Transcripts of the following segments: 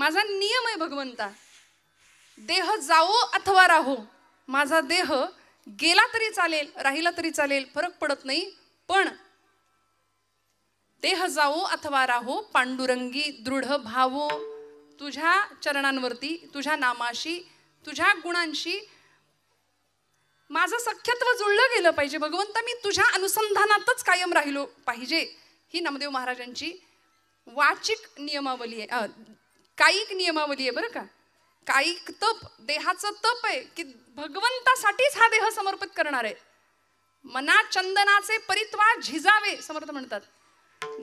माझा नियम आहे भगवंता, देह जावो अथवा राहो, माझा देह गेला तरी चालेल राहिला तरी चालेल फरक पडत नाही, पण देह जावो अथवा राहो पांडुरंगी दृढ भावो, तुझ्या चरणांवरती तुझ्या नामाशी तुझ्या गुणांशी माझं सख्यत्व जुळलं गेलं पाहिजे भगवंता, मी तुझ्या अनुसंधानातच कायम राहिलो पाहिजे. ही नामदेव महाराजांची वाचिक नियमावली आहे, कायिक नियमावली आहे बरं का. कायिक तप देहाचं तप आहे की भगवंतासाठीच हा देह समर्पित करणार आहे. मना चंदनाचे परित्वा झिजावे समर्थ म्हणतात.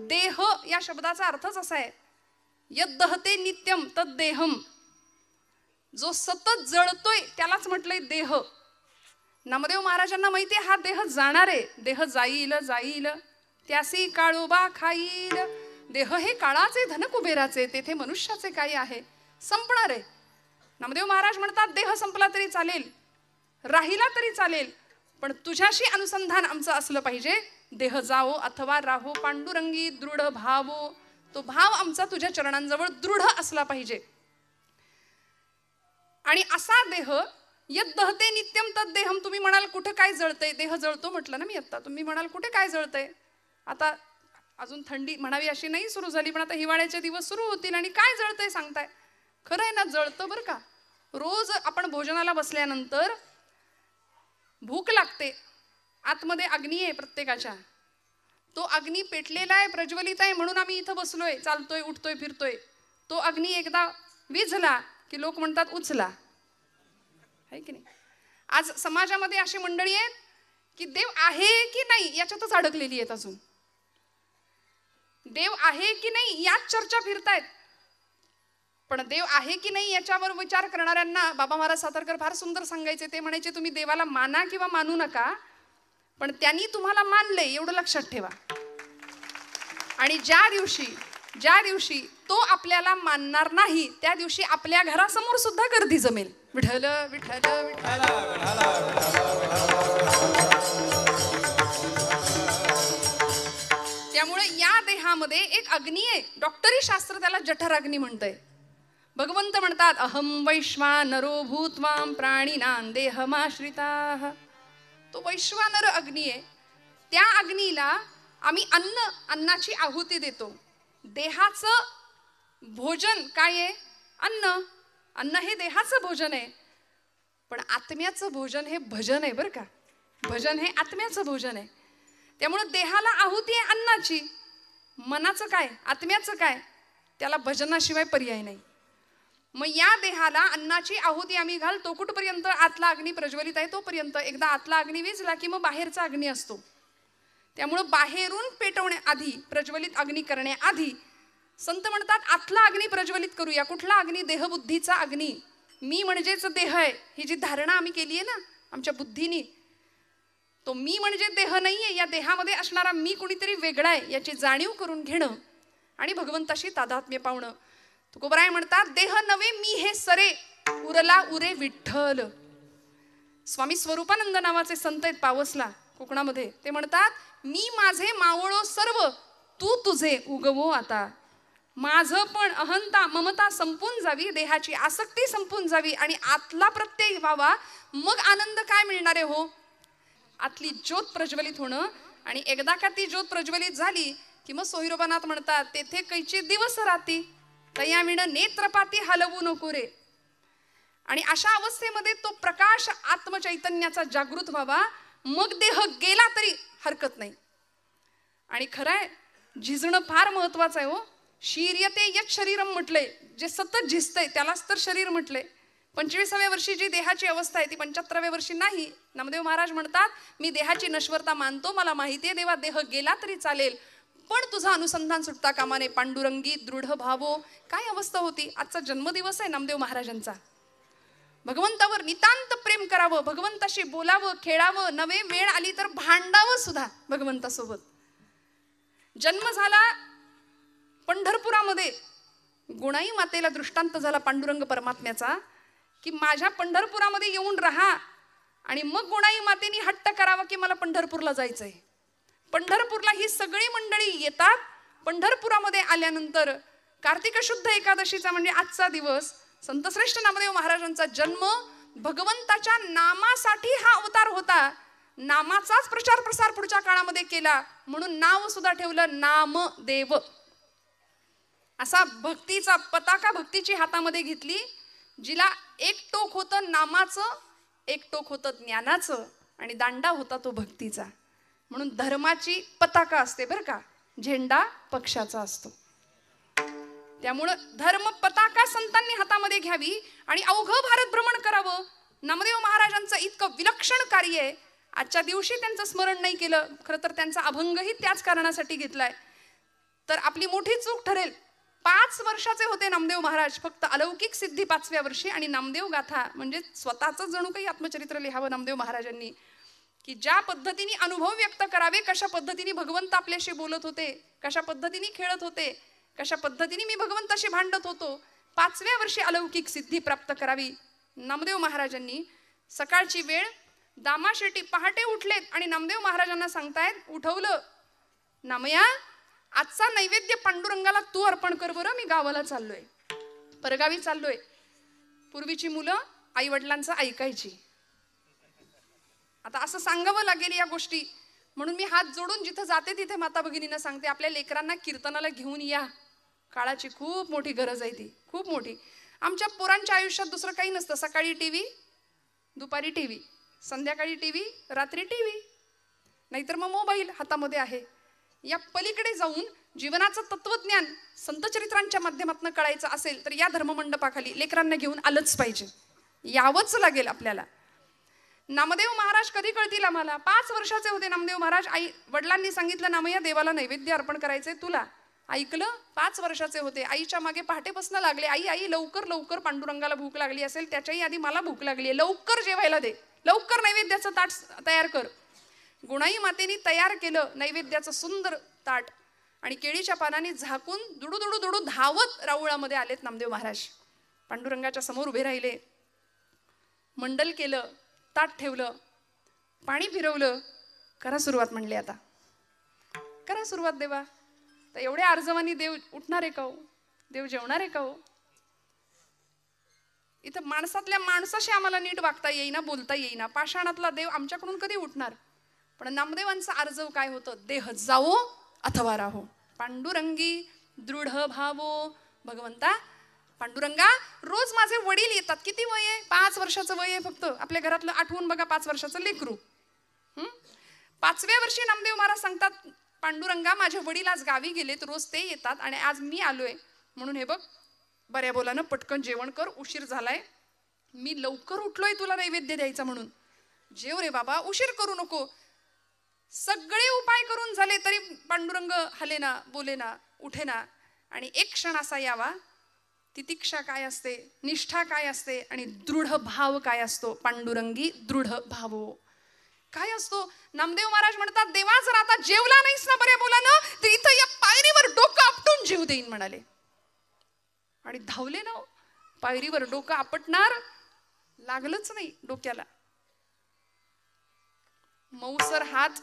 देह या शब्दाचा अर्थच असा आहे, यद्दहते नित्यम तद देहम, जो सतत जळतोय त्यालाच म्हटलंय देह. नामदेव महाराजांना माहिती आहे हा देह जाणार आहे, देह जाईल जाईल त्यासी काळोबा खाईल. देह हे काळाचे धन कुबेराचे, तेथे मनुष्याचे काय आहे, संपणार आहे. नामदेव महाराज म्हणतात देह संपला तरी चालेल राहिला तरी चालेल, पण तुझ्याशी अनुसंधान आमचं असलं पाहिजे. देह जावो अथवा राहो पांडुरंगी दृढ भावो, तो भाव आमचा तुझ्या चरणांजवळ दृढ असला पाहिजे. आणि असा देह यद्दहते नित्यम तद देहम. तुम्ही म्हणाल कुठे काय जळतंय, देह जळतो म्हटलं ना मी आता. तुम्ही म्हणाल कुठे काय जळतंय, आता अजून थंडी म्हणावी अशी नाही सुरू झाली, पण आता हिवाळ्याचे दिवस सुरू होतील आणि काय जळतंय सांगताय. खरं आहे ना, जळतं बरं का. रोज आपण भोजनाला बसल्यानंतर भूक लागते, आतमध्ये अग्नी आहे प्रत्येकाच्या, तो अग्नी पेटलेला आहे प्रज्वलित आहे म्हणून आम्ही इथं बसलोय, चालतोय उठतोय फिरतोय. तो अग्नी एकदा विझला की लोक म्हणतात उचला, आहे की नाही. आज समाजामध्ये अशी मंडळी आहेत की देव आहे की नाही याच्यातच अडकलेली आहेत, अजून देव आहे की नाही याच चर्चा फिरतायत. पण देव आहे की नाही याच्यावर विचार करणाऱ्यांना बाबा महाराज सातारकर फार सुंदर सांगायचे. ते म्हणायचे तुम्ही देवाला माना किंवा मानू नका, पण त्यांनी तुम्हाला मानले एवढं लक्षात ठेवा. आणि ज्या दिवशी तो आपल्याला मानणार नाही त्या दिवशी आपल्या घरासमोर सुद्धा गर्दी जमेल. विठ्ठल विठ्ठल विठ्ठल. त्यामुळे या देहामध्ये एक अग्नी आहे, डॉक्टरी शास्त्र त्याला जठराग्नी म्हणतंय. भगवंत म्हणतात अहम वैश्वानरो भूत्वाम प्राणिनां देहमाश्रिताः. तो वैश्वानर अग्नी आहे. त्या अग्नीला आम्ही अन्नाची आहुती देतो. देहाचं भोजन काय आहे, अन्न हे देहाचं भोजन आहे, पण आत्म्याचं भोजन हे भजन आहे बरं का. भजन हे आत्म्याचं भोजन आहे. त्यामुळे देहाला आहुती आहे अन्नाची, मनाचं काय आत्म्याचं काय, त्याला भजनाशिवाय पर्याय नाही. मग या देहाला अन्नाची आहुती आम्ही घालतो कुठपर्यंत, आतला अग्नी प्रज्वलित आहे तोपर्यंत. एकदा आतला अग्नी विझला की मग बाहेरचा अग्नी असतो. त्यामुळे बाहेरून पेटवण्याआधी प्रज्वलित अग्नी करण्याआधी संत म्हणतात आतला अग्नी प्रज्वलित करूया. कुठला अग्नी, देहबुद्धीचा अग्नी. मी म्हणजेच देह आहे ही जी धारणा आम्ही केली आहे ना आमच्या बुद्धीनी, तो मी म्हणजे देह नाहीये. या देहामध्ये असणारा मी कुणीतरी वेगळा आहे याची जाणीव करून घेणं आणि भगवंताशी तादात्म्य पावणं. तुकोबराय म्हणतात देह नवे मी हे सरे, उरला उरे विठ्ठल. स्वामी स्वरूपानंद नावाचे संत आहेत पावसला कोकणामध्ये. ते म्हणतात मी माझे मावळो सर्व, तू तुझे उगवो आता. माझं पण अहंता ममता संपून जावी, देहाची आसक्ती संपून जावी आणि आतला प्रत्यय व्हावा. मग आनंद काय मिळणार आहे हो, आतली ज्योत प्रज्वलित होणं. आणि एकदा का ती ज्योत प्रज्वलित झाली की मग सोहिरोबानाथ म्हणतात तेथे कैची दिवस राती, तया विण नेत्रपाती हलवू नको रे. आणि अशा अवस्थेमध्ये तो प्रकाश आत्मचैतन्याचा जागृत व्हावा. मग देह गेला तरी हरकत नाही. आणि खरंय झिजणं फार महत्वाचं आहे हो. शीर्यते यत शरीरम म्हटलंय, जे सतत झिजतंय त्यालाच तर शरीर म्हटलंय. 25व्या वर्षी जी देहाची अवस्था आहे ती 75व्या वर्षी नाही. नामदेव महाराज म्हणतात मी देहाची नश्वरता मानतो, मला माहिती आहे देवा देह गेला तरी चालेल, पण तुझं अनुसंधान सुटता कामा नये. पांडुरंगी दृढ भावो. काय अवस्था होती. आजचा जन्मदिवस आहे नामदेव महाराजांचा. भगवंतावर नितांत प्रेम करावं, भगवंताशी बोलावं खेळावं, नवे वेळ आली तर भांडावं सुद्धा भगवंतासोबत. जन्म झाला पंढरपुरामध्ये, गुणाई मातेला दृष्टांत झाला पांडुरंग परमात्म्याचा की माझ्या पंढरपुरामध्ये येऊन राहा. आणि मग गुणाई मातेनी हट्ट करावा की मला पंढरपूरला जायचंय. पंढरपूरला ही सगळी मंडळी येतात. पंढरपुरामध्ये आल्यानंतर कार्तिक शुद्ध एकादशीचा म्हणजे आजचा दिवस संतश्रेष्ठ नामदेव महाराजांचा जन्म, भगवंताच्या नामासाठी हा अवतार होता. नामाचाच प्रचार प्रसार पुढच्या काळामध्ये केला, म्हणून नाव सुद्धा ठेवलं नामदेव. असा भक्तीचा पताका भक्तीची हातामध्ये घेतली, जिला एक टोक होतं नामाचं, एक टोक होतं ज्ञानाचं, आणि दांडा होता तो भक्तीचा. म्हणून धर्माची पताका असते बरं का, झेंडा पक्षाचा असतो. त्यामुळं धर्म पताका संतांनी हातामध्ये घ्यावी आणि अवघं भारत भ्रमण करावं. नामदेव महाराजांचं इतकं विलक्षण कार्य आहे. आजच्या दिवशी त्यांचं स्मरण नाही केलं, खरं तर त्यांचा अभंगही त्याच कारणासाठी घेतलाय, तर आपली मोठी चूक ठरेल. 5 वर्षाचे होते नामदेव महाराज, फक्त अलौकिक सिद्धी 5व्या वर्षी, आणि नामदेव गाथा म्हणजे स्वतःच जणू काही आत्मचरित्र लिहावं नामदेव महाराजांनी, की ज्या पद्धतीने अनुभव व्यक्त करावे, कशा पद्धतीने भगवंत आपल्याशी बोलत होते, कशा पद्धतीने खेळत होते, कशा पद्धतीने मी भगवंताशी भांडत होतो. 5व्या वर्षी अलौकिक सिद्धी प्राप्त करावी. नामदेव महाराजांनी सकाळची वेळ, दामाशेटी पहाटे उठलेत आणि नामदेव महाराजांना सांगतायत, उठवलं, नामया आजचा नैवेद्य पांडुरंगाला तू अर्पण कर बरं, मी गावाला चाललोय, परगावी चाललोय. पूर्वीची मुलं आई वडिलांचं ऐकायची, आता असं सांगावं लागेल या गोष्टी, म्हणून मी हात जोडून जिथं जाते तिथे माता भगिनींना सांगते, आपल्या लेकरांना कीर्तनाला घेऊन या. काळाची खूप मोठी गरज आहे, ती खूप मोठी. आमच्या पोरांच्या आयुष्यात दुसरं काही नसतं. सकाळी टीव्ही, दुपारी टीव्ही, संध्याकाळी टीव्ही, रात्री टीव्ही, नाहीतर मग मोबाईल हातामध्ये आहे. या पलीकडे जाऊन जीवनाचं तत्वज्ञान संतचरित्रांच्या माध्यमातून कळायचं असेल तर या धर्ममंडपाखाली लेकरांना घेऊन आलंच पाहिजे, यावंच लागेल आपल्याला. नामदेव महाराज कधी कळतील आम्हाला? 5 वर्षाचे होते नामदेव महाराज. आई वडिलांनी सांगितलं, नामया देवाला नैवेद्य अर्पण करायचंय तुला. ऐकलं. 5 वर्षाचे होते. आईच्या मागे पहाटे बसणं लागले, आई आई लवकर लवकर, पांडुरंगाला भूक लागली असेल, त्याच्याही आधी मला भूक लागली आहे, लवकर जेवायला दे, लवकर नैवेद्याचं ताट तयार कर. गुणाई मातेनी तयार केलं नैवेद्याचं सुंदर ताट, आणि केळीच्या पानाने झाकून दुडू दुडू दुडू धावत राऊळामध्ये आलेत नामदेव महाराज. पांडुरंगाच्या समोर उभे राहिले, मंडल केलं, ताट ठेवलं, पाणी फिरवलं. करा सुरुवात म्हणले, आता करा सुरुवात देवा. तर एवढ्या अर्जवानी देव उठणार आहे का हो? देव जेवणार आहे का हो? इथं माणसातल्या माणसाशी आम्हाला नीट वागता येईना, बोलता येईना. पाषाणातला देव आमच्याकडून कधी उठणार? पण नामदेवांचा अर्जव काय होतं? देह जावो अथवा राहो, पांडुरंगी दृढ भावो. भगवंता पांडुरंगा, रोज माझे वडील येतात. किती वय आहे? 5 वर्षाचं वय आहे फक्त. आपल्या घरातलं आठवून बघा, 5 वर्षाचं लेकरू. 5व्या वर्षी नामदेव महाराज सांगतात, पांडुरंगा माझे वडील आज गावी गेलेत, रोज ते येतात आणि आज मी आलोय, म्हणून हे बघ बऱ्या बोलानं पटकन जेवण कर, उशीर झालाय, मी लवकर उठलोय तुला नैवेद्य द्यायचा म्हणून. जेव रे बाबा, उशीर करू नको. सगळे उपाय करून झाले तरी पांडुरंग हलेना, बोलेना, उठेना. आणि एक क्षण असा यावा, तितिक्षा काय असते, निष्ठा काय असते, आणि दृढ भाव काय असतो. पांडुरंगी दृढ भावो काय असतो? नामदेव महाराज म्हणतात, देवा जर आता जेवला नाहीस ना बऱ्या बोलानं, तर इथं या पायरीवर डोकं आपटून जीव देईन म्हणाले. आणि धावले ना. पायरीवर डोकं आपटणार, लागलंच नाही डोक्याला. मऊसर हात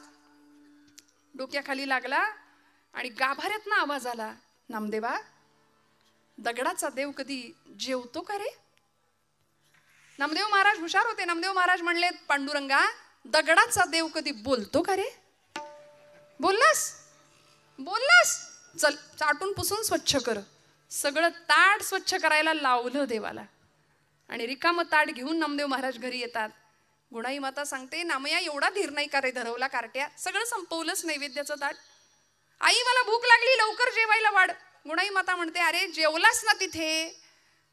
डोक्याखाली लागला आणि गाभाऱ्यातनं आवाज आला, नामदेवा दगडाचा देव कधी जेवतो का रे? नामदेव महाराज हुशार होते. नामदेव महाराज म्हणले, पांडुरंगा दगडाचा देव कधी बोलतो का रे? बोललास? बोललास? चल चाटून पुसून स्वच्छ कर. सगळं ताट स्वच्छ करायला लावलं देवाला, आणि रिकामं ताट घेऊन नामदेव महाराज घरी येतात. गुणाई माता सांगते, नामया एवढा धीर नाही का रे धरवला कार्ट्या? सगळं संपवलंच नैवेद्याचं ताट. आई मला भूक लागली, लवकर जेवायला वाढ. गुणाई माता म्हणते, अरे जेवलास ना तिथे?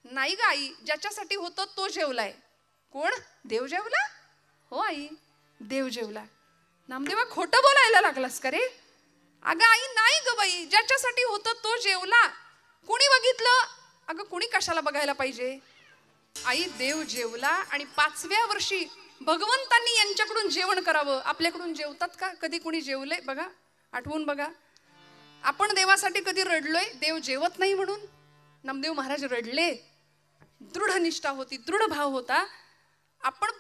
नाही ग आई, ज्याच्यासाठी होतं तो जेवलाय. कोण? देव जेवला? हो आई, देव जेवला. नामदेवा खोटं बोलायला लागलास का रे? अगं आई नाही ग बाई, ज्याच्यासाठी होतं तो जेवला. कोणी बघितलं? अगं कोणी कशाला बघायला पाहिजे? आई देव जेवला. आणि 5व्या वर्षी भगवंतांनी यांच्याकडून जेवण करावं. आपल्याकडून जेवतात का? कधी कोणी जेवलंय बघा, आठवून बघा. आपण देवासाठी कधी रडलोय देव जेवत नाही म्हणून? नामदेव महाराज रडले. दृढ निष्ठा होती, दृढ भाव होता. आपण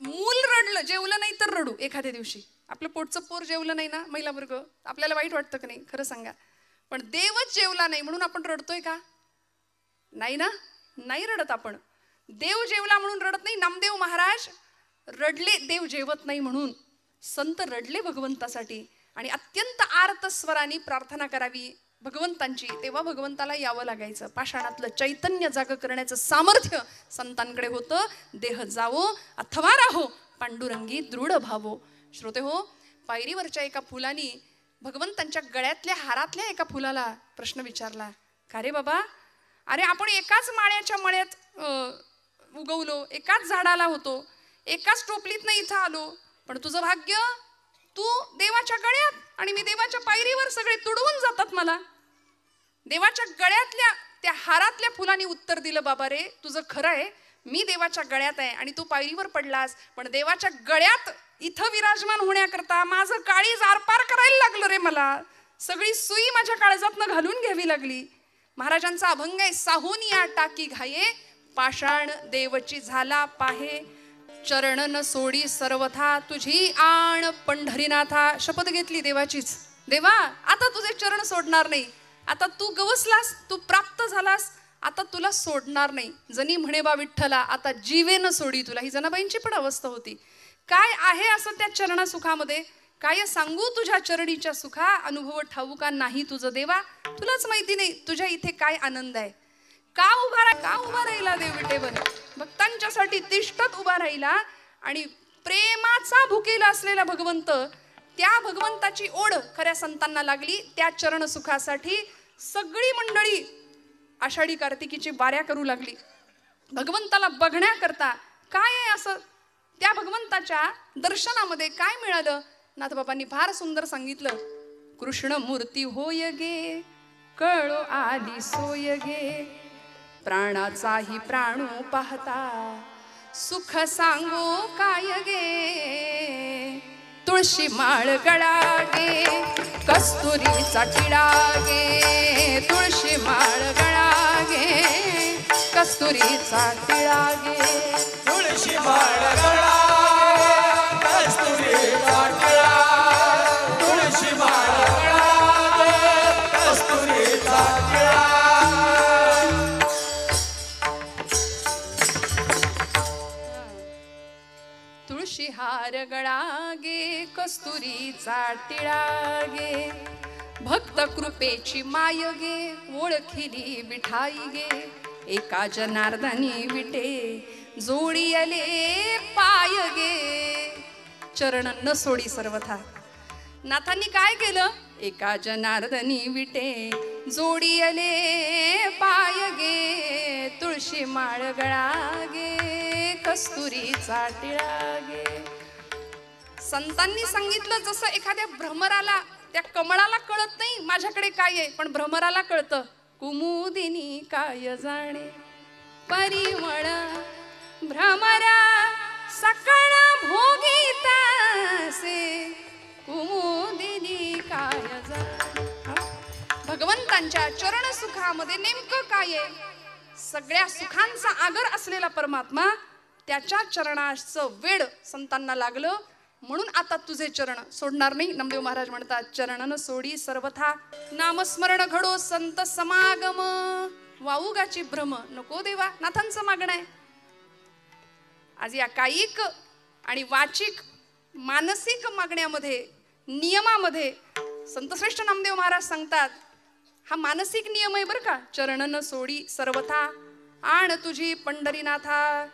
मूल रडलं, जेवलं नाही तर रडू. एखाद्या दिवशी आपलं पोटचं पोर जेवलं नाही ना, महिला वर्ग, आपल्याला वाईट वाटतं का नाही? खरं सांगा. पण देवच जेवला नाही म्हणून आपण रडतोय का? नाही ना, नाही रडत आपण. देव जेवला म्हणून रडत नाही. नामदेव महाराज रडले देव जेवत नाही म्हणून. संत रडले भगवंतासाठी आणि अत्यंत आर्त स्वराने प्रार्थना करावी भगवंतांची, तेव्हा भगवंताला यावं लागायचं. पाषाणातलं चैतन्य जाग करण्याचं सामर्थ्य संतांकडे होतं. देह जावो अथवा राहो पांडुरंगी दृढ भावो. श्रोते हो, पायरीवरच्या एका फुलानी भगवंतांच्या गळ्यातल्या हारातल्या एका फुलाला प्रश्न विचारला, का रे बाबा, अरे आपण एकाच माळ्याच्या मळ्यात उगवलो, एकाच झाडाला होतो, एकाच टोपलीतनं इथं आलो, पण तुझं भाग्य तू देवाच्या गळ्यात आणि मी देवाच्या पायरीवर, सगळे तुडवून जातात मला. देवाच्या गळ्यातल्या त्या हारातल्या फुलांनी उत्तर दिलं, बाबा रे तुझं खरं आहे, मी देवाच्या गळ्यात आहे आणि तू पायरीवर पडलास, पण देवाच्या गळ्यात इथं विराजमान होण्याकरता माझं काळीज आरपार करायला लागलं रे. मला सगळी सुई माझ्या काळजातनं घालून घ्यावी लागली. महाराजांचा अभंग आहे, साहून या टाकी घाये पाषाण देवची झाला पाहे, चरण न सोडी सर्वथा तुझी आण पंढरीनाथा. शपथ घेतली देवाचीच, देवा आता तुझे चरण सोडणार नाही, आता तू गवसलास, तू प्राप्त झालास, आता तुला सोडणार नाही. जनी म्हणे बा विठ्ठला आता जीवेन सोडी तुला. ही जनाबाईंची पण अवस्था होती. काय आहे असं त्या चरणा सुखामध्ये, काय सांगू तुझ्या चरणीच्या सुखा, अनुभव ठाऊका नाही तुझं देवा, तुलाच माहिती नाही तुझ्या इथे काय आनंद आहे. का उभा राहिला देव विटेवर, भक्तांच्यासाठी तिष्ठत उभा राहिला. आणि प्रेमाचा भुकेला असलेला भगवंत, त्या भगवंताची ओढ खऱ्या संतांना लागली. त्या चरण सुखासाठी सगळी मंडळी आषाढी कार्तिकीची वाऱ्या करू लागली भगवंताला बघण्याकरता. काय आहे असं त्या भगवंताच्या दर्शनामध्ये काय मिळालं? नाथबाबांनी फार सुंदर सांगितलं, कृष्ण मूर्ती होय गे कळो आली सोय गे, प्राणाचाही प्राणू पाहता सुख सांगो काय गे, तुळशी माळ गळा गे कस्तुरीचा टिळा गे, तुळशी माळ गळा गे कस्तुरीचा टिळा गे, तुळशी माळ गळा कस्तुरीचा टिळा, तुळशी माळ गळा कस्तुरीचा टिळा. तुळशी हार गळा गे कस्तुरीचा टिळा गे, भक्त कृपेची माय गे ओळखिली विठाई गे, एका जनार्दनी विटे जोडी आले पाय गे, चरण न सोडी सर्वथा. नाथांनी काय केलं? एका जनार्दनी विटे जोडी आले पाय गे, तुळशी माळ गळा गे कस्तुरीचा टिळा गे. संतांनी सांगितलं, जसं एखाद्या भ्रमराला, त्या कमळाला कळत नाही माझ्याकडे काय आहे, पण भ्रमराला कळतं. कुमुदिनी काय जाणे परिमळ भ्रमरा सकळ भोगीतासे, कुमुदिनी काय जाणे. भगवंतांच्या चरण सुखामध्ये नेमकं काय आहे? सगळ्या सुखांचा आगर असलेला परमात्मा, त्याच्या चरणाचं वेड संतांना लागलं म्हणून आता तुझे चरण सोडणार नाही. नामदेव महाराज म्हणतात, चरणन सोडी सर्वथा नामस्मरण घडो संत समागम, वाऊगाची भ्रम नको देवा. नाथांचं मागणं आहे. आज या कायिक आणि वाचिक मानसिक मागण्यामध्ये, नियमामध्ये संतश्रेष्ठ नामदेव महाराज सांगतात, हा मानसिक नियम आहे बरं का. चरणन सोडी सर्वथा आण तुझी पंढरीनाथा,